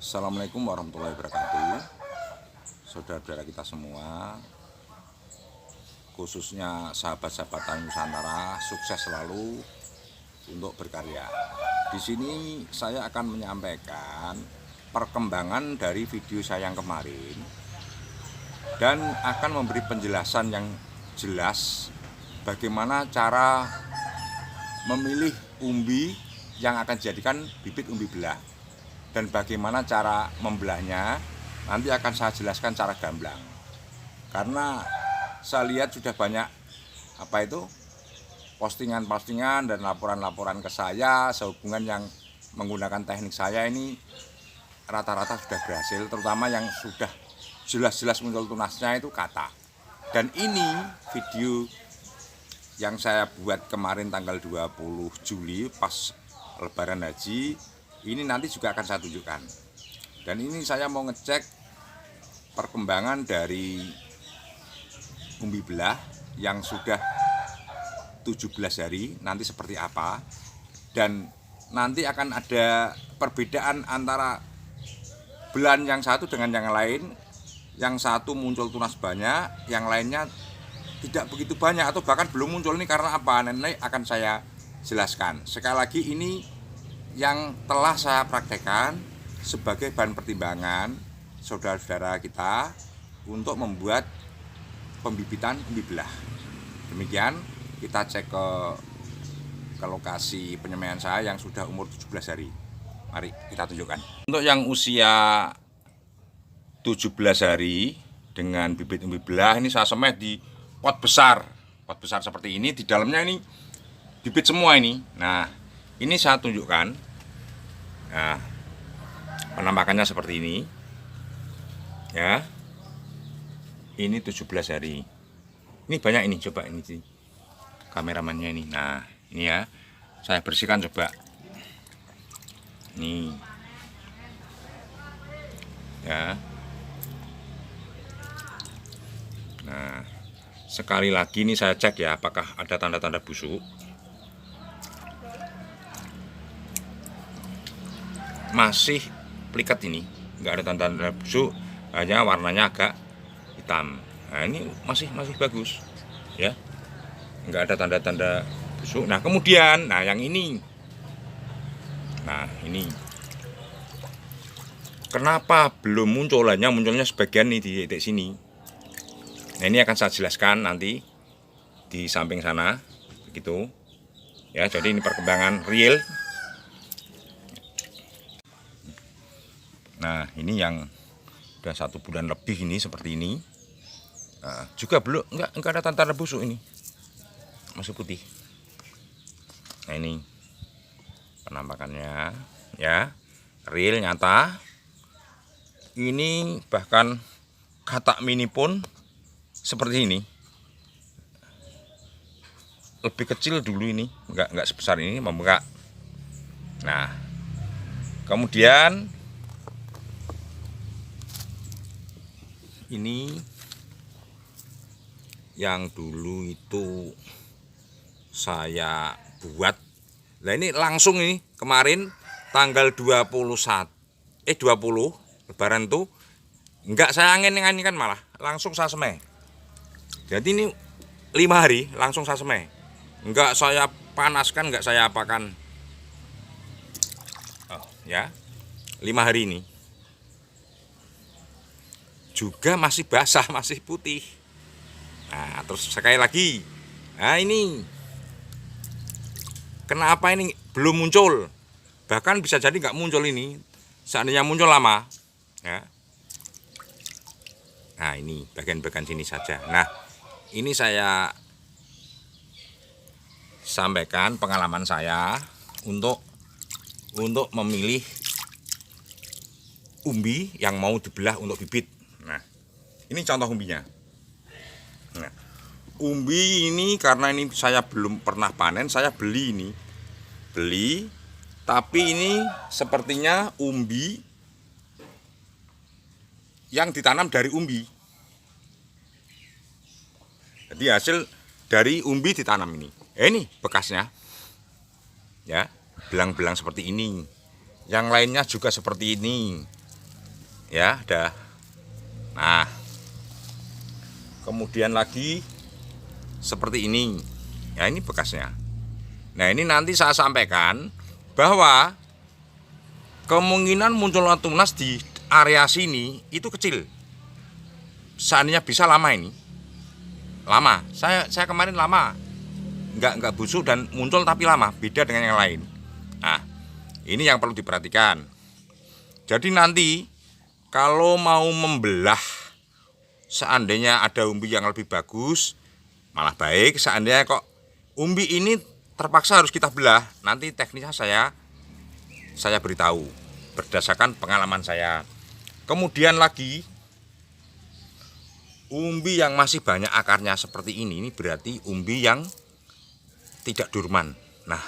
Assalamualaikum warahmatullahi wabarakatuh. Saudara-saudara kita semua, khususnya sahabat-sahabat Tani Nusantara, sukses selalu untuk berkarya. Di sini saya akan menyampaikan perkembangan dari video saya yang kemarin dan akan memberi penjelasan yang jelas bagaimana cara memilih umbi yang akan dijadikan bibit umbi belah. Dan bagaimana cara membelahnya nanti akan saya jelaskan secara gamblang. Karena saya lihat sudah banyak postingan-postingan dan laporan-laporan ke saya sehubungan yang menggunakan teknik saya ini rata-rata sudah berhasil, terutama yang sudah jelas-jelas muncul tunasnya itu kata. Dan ini video yang saya buat kemarin tanggal 20 Juli pas Lebaran Haji, ini nanti juga akan saya tunjukkan. Dan ini saya mau ngecek perkembangan dari umbi belah yang sudah 17 hari nanti seperti apa. Dan nanti akan ada perbedaan antara belahan yang satu dengan yang lain. Yang satu muncul tunas banyak, yang lainnya tidak begitu banyak atau bahkan belum muncul. Ini karena apa? Nanti akan saya jelaskan. Sekali lagi, ini yang telah saya praktekkan sebagai bahan pertimbangan saudara-saudara kita untuk membuat pembibitan umbi belah. Demikian, kita cek ke lokasi penyemaian saya yang sudah umur 17 hari. Mari kita tunjukkan. Untuk yang usia 17 hari dengan bibit umbi belah, ini saya semai di pot besar seperti ini. Di dalamnya ini bibit semua ini. Nah, ini saya tunjukkan. Nah, penampakannya seperti ini. Ya. Ini 17 hari. Ini banyak ini, coba ini sih. Kameramannya ini. Nah, ini ya. Saya bersihkan coba. Nih. Ya. Nah, sekali lagi ini saya cek ya apakah ada tanda-tanda busuk. Masih plikat ini, nggak ada tanda-tanda busuk, hanya warnanya agak hitam. Nah, ini masih bagus ya, nggak ada tanda-tanda busuk. Nah, kemudian yang ini, kenapa belum muncul? Hanya munculnya sebagian nih di titik sini. Nah, ini akan saya jelaskan nanti di samping sana begitu ya. Jadi ini perkembangan real. Nah, ini yang udah 1 bulan lebih ini seperti ini. Nah, juga belum enggak ada tanda busuk ini. Masih putih. Nah, ini penampakannya ya. Real nyata. Ini bahkan katak mini pun seperti ini. Lebih kecil dulu ini, enggak sebesar ini, membengkak. Nah, kemudian ini yang dulu itu saya buat. Nah, ini langsung ini kemarin tanggal 20 Lebaran tuh enggak saya angin kan, malah langsung saya semai. Jadi ini 5 hari langsung saya semai. Enggak saya panaskan, enggak saya apakan. Ya. 5 hari ini. Juga masih basah, masih putih. Nah, terus sekali lagi. Nah, ini kenapa ini belum muncul? Bahkan bisa jadi nggak muncul ini. Seandainya muncul lama. Ya. Nah, ini bagian-bagian sini saja. Nah, ini saya sampaikan pengalaman saya untuk memilih umbi yang mau dibelah untuk bibit. Nah, ini contoh umbinya. Nah, umbi ini karena ini saya belum pernah panen, saya beli, tapi ini sepertinya umbi yang ditanam dari umbi. Jadi hasil dari umbi ditanam ini. Ini bekasnya, ya, belang-belang seperti ini. Yang lainnya juga seperti ini. ya, ada. Nah, kemudian lagi seperti ini. Ya, ini bekasnya. Nah, ini nanti saya sampaikan bahwa kemungkinan munculnya tunas di area sini itu kecil. Seandainya bisa lama ini. Lama. Saya kemarin lama. Enggak busuk dan muncul tapi lama, beda dengan yang lain. Nah, ini yang perlu diperhatikan. Jadi nanti kalau mau membelah, seandainya ada umbi yang lebih bagus, malah baik. Seandainya kok umbi ini terpaksa harus kita belah, nanti teknisnya saya beritahu berdasarkan pengalaman saya. Kemudian lagi, umbi yang masih banyak akarnya seperti ini berarti umbi yang tidak dorman. Nah,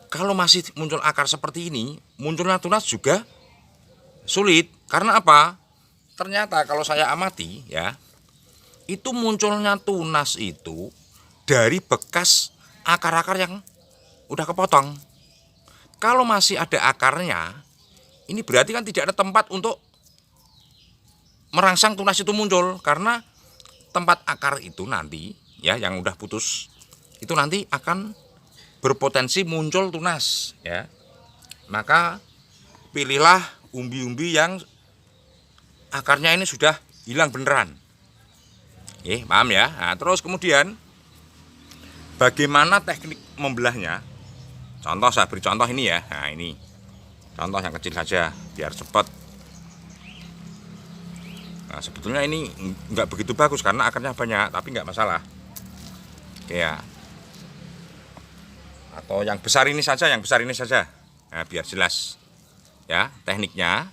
kalau masih muncul akar seperti ini, munculnya tunas juga sulit. Karena apa? Ternyata kalau saya amati ya, itu munculnya tunas itu dari bekas akar-akar yang udah kepotong. Kalau masih ada akarnya, ini berarti kan tidak ada tempat untuk merangsang tunas itu muncul. Karena tempat akar itu nanti ya yang udah putus itu nanti akan berpotensi muncul tunas ya. Maka pilihlah umbi-umbi yang akarnya ini sudah hilang beneran. Paham ya? Nah, terus kemudian bagaimana teknik membelahnya? Contoh, saya beri contoh ini ya. Nah, ini contoh yang kecil saja biar cepat. Nah, sebetulnya ini nggak begitu bagus karena akarnya banyak, tapi nggak masalah. Oke ya. Atau yang besar ini saja, Nah, biar jelas ya tekniknya.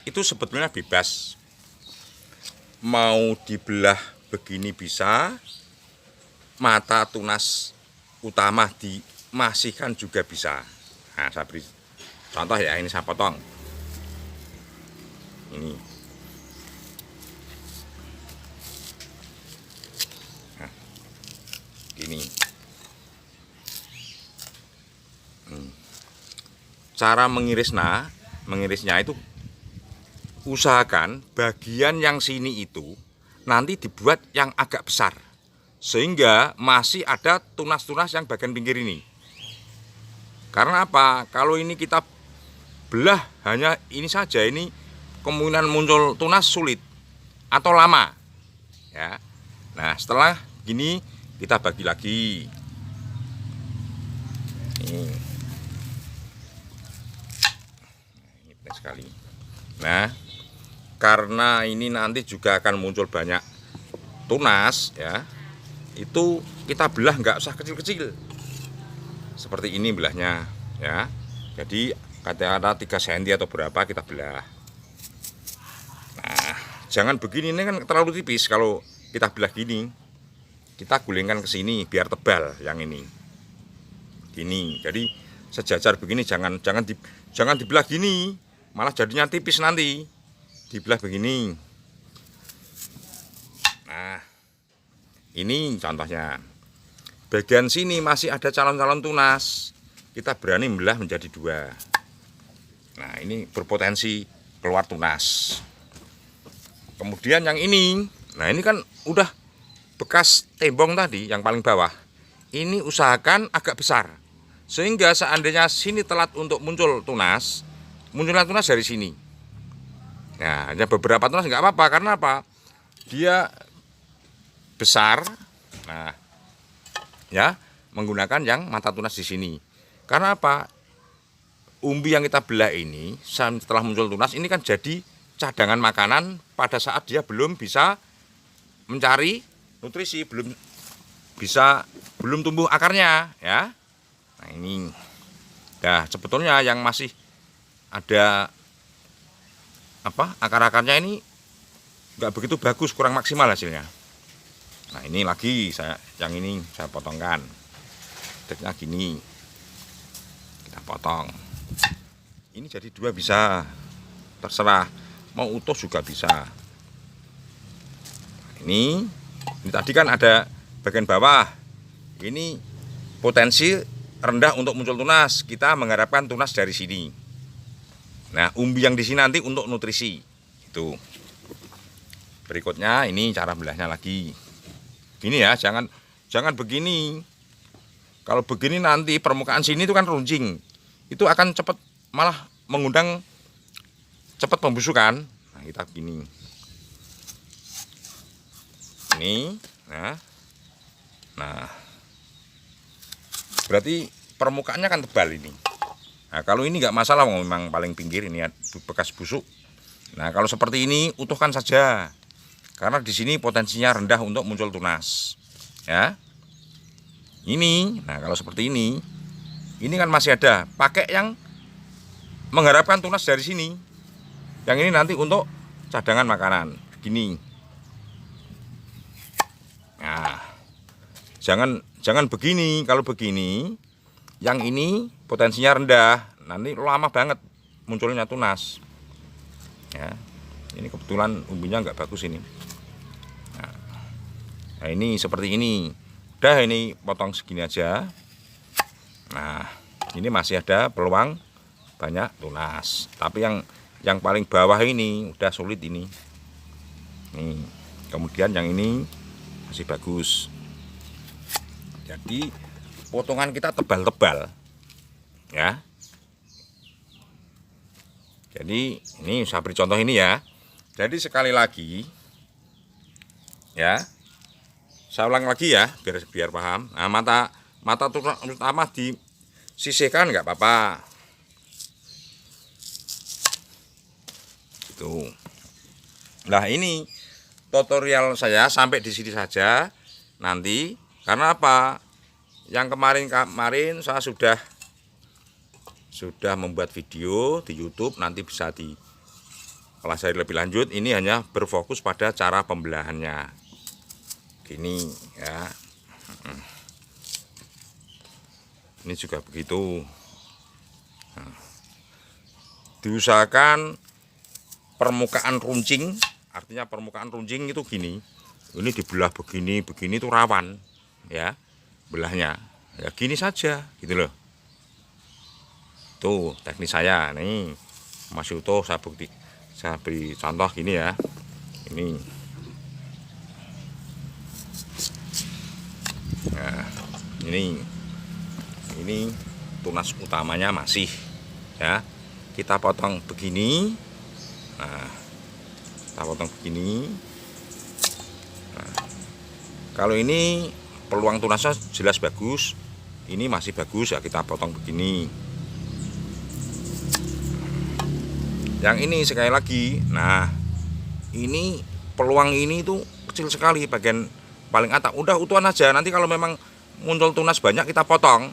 Itu sebetulnya bebas, mau dibelah begini bisa, mata tunas utama dimasihkan juga bisa. Nah, saya beri contoh ya, ini saya potong ini. Nah, gini. Cara mengirisnya itu usahakan bagian yang sini itu nanti dibuat yang agak besar, sehingga masih ada tunas-tunas yang bagian pinggir ini. Karena apa? Kalau ini kita belah hanya ini saja, ini kemungkinan muncul tunas sulit atau lama ya. Nah, setelah gini kita bagi lagi ini penting sekali. Nah, karena ini nanti juga akan muncul banyak tunas ya, itu kita belah nggak usah kecil-kecil seperti ini belahnya ya. Jadi katakanlah 3 cm atau berapa kita belah. Nah, jangan begini, ini kan terlalu tipis. Kalau kita belah gini, kita gulingkan ke sini biar tebal yang ini gini. Jadi sejajar begini, jangan dibelah gini, malah jadinya tipis nanti. Dibelah begini. Nah, ini contohnya. Bagian sini masih ada calon-calon tunas, kita berani belah menjadi 2. Nah, ini berpotensi keluar tunas. Kemudian yang ini, nah ini kan udah bekas tembong tadi yang paling bawah. Ini usahakan agak besar, sehingga seandainya sini telat untuk muncul tunas, munculnya tunas dari sini. Nah, hanya beberapa tunas nggak apa-apa, karena apa? Dia besar. Nah, ya, menggunakan yang mata tunas di sini. Karena apa? Umbi yang kita belah ini setelah muncul tunas ini kan jadi cadangan makanan pada saat dia belum bisa mencari nutrisi, belum tumbuh akarnya ya. Nah, ini. Nah, sebetulnya yang masih ada akar-akarnya ini nggak begitu bagus, kurang maksimal hasilnya. Nah, ini lagi yang ini saya potongkan. Tekniknya gini, kita potong. Ini jadi 2 bisa, terserah mau utuh juga bisa. Ini tadi kan ada bagian bawah, ini potensi rendah untuk muncul tunas. Kita mengharapkan tunas dari sini. Nah, umbi yang di sini nanti untuk nutrisi Tuh. Berikutnya ini cara belahnya lagi. Gini ya, jangan begini. Kalau begini nanti permukaan sini itu kan runcing. Itu akan cepat malah mengundang cepat pembusukan. Nah, kita begini. Ini, nah, berarti permukaannya kan tebal ini. Nah, kalau ini nggak masalah, memang paling pinggir ini bekas busuk. Nah, kalau seperti ini utuhkan saja, karena di sini potensinya rendah untuk muncul tunas. Ya, ini, nah kalau seperti ini kan masih ada. Pakai yang mengharapkan tunas dari sini. Yang ini nanti untuk cadangan makanan. Gini. Nah, jangan begini. Kalau begini, yang ini potensinya rendah, nanti lama banget munculnya tunas. Ya, ini kebetulan umbinya nggak bagus ini. Nah, ini seperti ini. Udah, ini potong segini aja. Nah, ini masih ada peluang banyak tunas. Tapi yang paling bawah ini udah sulit ini. Nih, kemudian yang ini masih bagus. Jadi potongan kita tebal-tebal, ya. Jadi ini saya beri contoh ini ya. Jadi sekali lagi, ya, saya ulang lagi ya, biar paham. Nah, mata utama disisihkan nggak apa-apa. Gitu. Nah, ini tutorial saya sampai di sini saja. Nanti karena apa? Yang kemarin saya sudah membuat video di YouTube, nanti bisa dipelajari lebih lanjut. Ini hanya berfokus pada cara pembelahannya. Gini ya. Ini juga begitu. Nah, diusahakan permukaan runcing, artinya permukaan runcing itu gini. Ini dibelah begini itu rawan, ya, belahnya. Ya gini saja, gitu loh. Tuh teknis saya nih, masih utuh. Saya beri contoh gini ya. Ini. Nah, ini tunas utamanya masih, ya. Kita potong begini. Nah, kita potong begini. Nah, kalau ini peluang tunasnya jelas bagus, ini masih bagus ya, kita potong begini. Yang ini sekali lagi, nah ini peluang ini itu kecil sekali, bagian paling atas. Udah utuhan aja, nanti kalau memang muncul tunas banyak kita potong.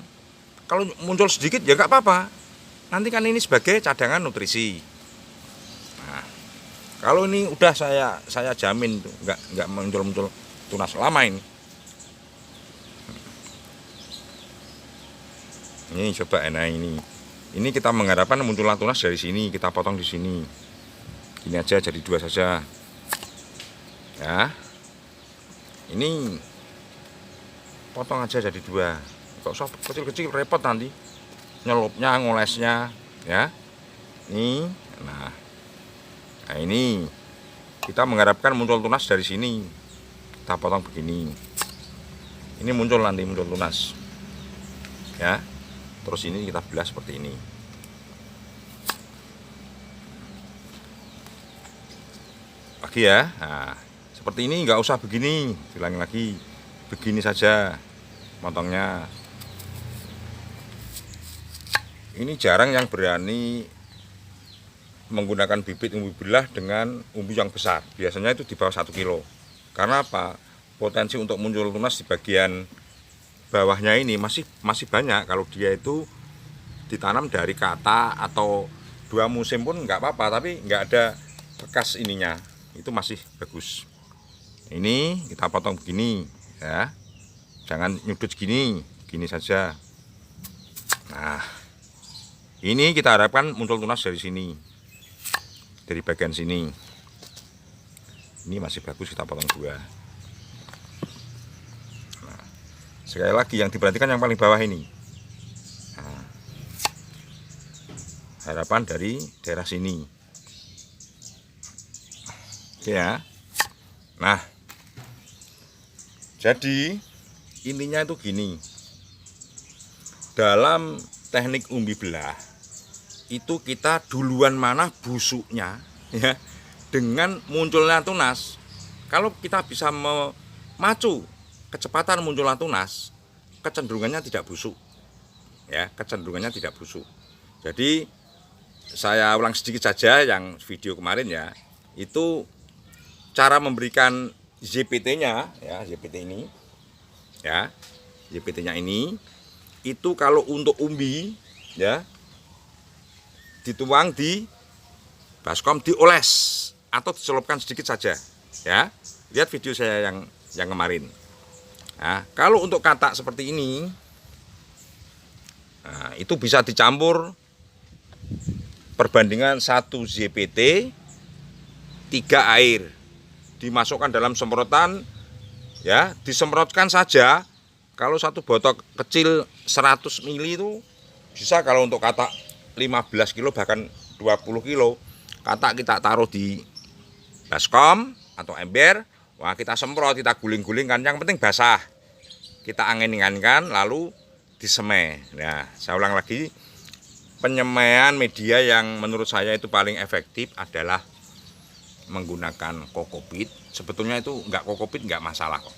Kalau muncul sedikit ya nggak apa-apa. Nanti kan ini sebagai cadangan nutrisi. Nah, kalau ini udah saya jamin tuh nggak muncul tunas lama ini. Ini coba enak ini. Ini kita mengharapkan munculnya tunas dari sini, kita potong di sini. Ini aja jadi 2 saja. Ya. Ini potong aja jadi 2. Kok usah kecil-kecil repot nanti. Nyelupnya, ngolesnya, ya. Ini. Nah, ini kita mengharapkan muncul tunas dari sini. Kita potong begini. Ini muncul tunas. Ya. Terus ini kita belah seperti ini. Lagi ya. Nah, seperti ini, nggak usah begini. Ulangi lagi. Begini saja potongnya. Ini jarang yang berani menggunakan bibit umbi belah dengan umbi yang besar. Biasanya itu di bawah 1 kilo. Karena apa? Potensi untuk muncul tunas di bagian bawahnya ini masih banyak. Kalau dia itu ditanam dari kata atau 2 musim pun nggak apa-apa, tapi nggak ada bekas ininya, itu masih bagus. Ini kita potong begini ya, jangan nyudut gini saja. Nah, ini kita harapkan muncul tunas dari sini, dari bagian sini. Ini masih bagus, kita potong 2. Sekali lagi yang diperhatikan yang paling bawah ini. Nah, harapan dari daerah sini. Ya. Nah, jadi intinya itu gini. Dalam teknik umbi belah itu kita duluan mana busuknya ya dengan munculnya tunas. Kalau kita bisa memacu kecepatan munculnya tunas, kecenderungannya tidak busuk. Ya, kecenderungannya tidak busuk. Jadi saya ulang sedikit saja yang video kemarin ya. Itu cara memberikan ZPT-nya ya, ZPT ini. Ya. ZPT-nya ini itu kalau untuk umbi ya dituang di baskom, dioles atau dicelupkan sedikit saja ya. Lihat video saya yang kemarin. Nah, kalau untuk katak seperti ini, nah, itu bisa dicampur perbandingan 1 ZPT 3 air, dimasukkan dalam semprotan ya, disemprotkan saja. Kalau satu botol kecil 100 ml itu bisa, kalau untuk katak 15 kilo bahkan 20 kilo katak kita taruh di baskom atau ember, wah kita semprot, kita guling-gulingkan, yang penting basah, kita angin-anginkan lalu disemai. Nah, saya ulang lagi, penyemaian media yang menurut saya itu paling efektif adalah menggunakan kokopit. Sebetulnya itu enggak, kokopit enggak masalah kok,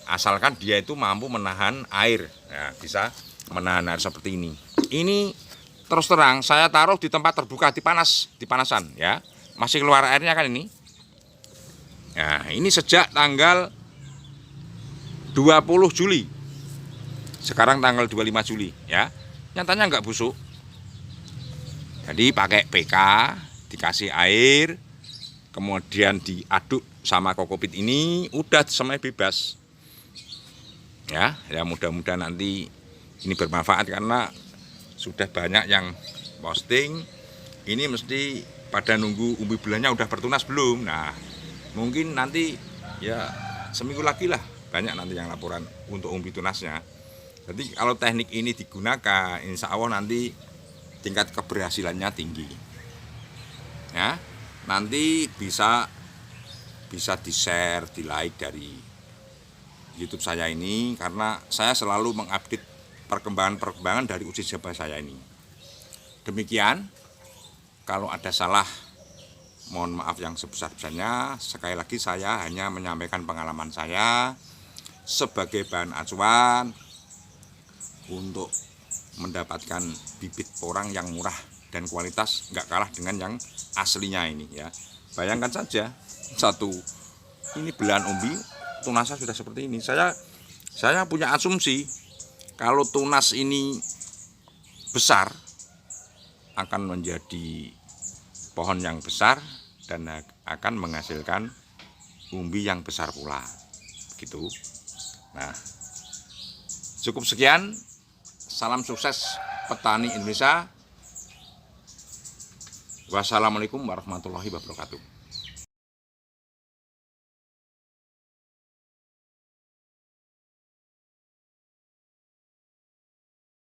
asalkan dia itu mampu menahan air ya, bisa menahan air seperti ini. Ini terus terang saya taruh di tempat terbuka, dipanasan ya, masih keluar airnya kan ini. Nah, ini sejak tanggal 20 Juli. Sekarang tanggal 25 Juli ya. Nyatanya enggak busuk. Jadi pakai PK, dikasih air, kemudian diaduk sama kokopit ini, udah disemai bebas. Ya mudah-mudahan nanti ini bermanfaat, karena sudah banyak yang posting ini mesti pada nunggu umbi belahnya udah bertunas belum. Nah, mungkin nanti ya seminggu lagi lah banyak nanti yang laporan untuk umbi tunasnya. Jadi kalau teknik ini digunakan, insya Allah nanti tingkat keberhasilannya tinggi. Ya, nanti bisa di-share, di-like dari YouTube saya ini, karena saya selalu mengupdate perkembangan dari uji coba saya ini. Demikian, kalau ada salah mohon maaf yang sebesar-besarnya. Sekali lagi saya hanya menyampaikan pengalaman saya sebagai bahan acuan untuk mendapatkan bibit porang yang murah dan kualitas nggak kalah dengan yang aslinya ini ya. Bayangkan saja, ini belahan umbi tunasnya sudah seperti ini. Saya punya asumsi kalau tunas ini besar akan menjadi pohon yang besar dan akan menghasilkan umbi yang besar pula gitu. Nah, cukup sekian. Salam sukses petani Indonesia. Wassalamualaikum warahmatullahi wabarakatuh.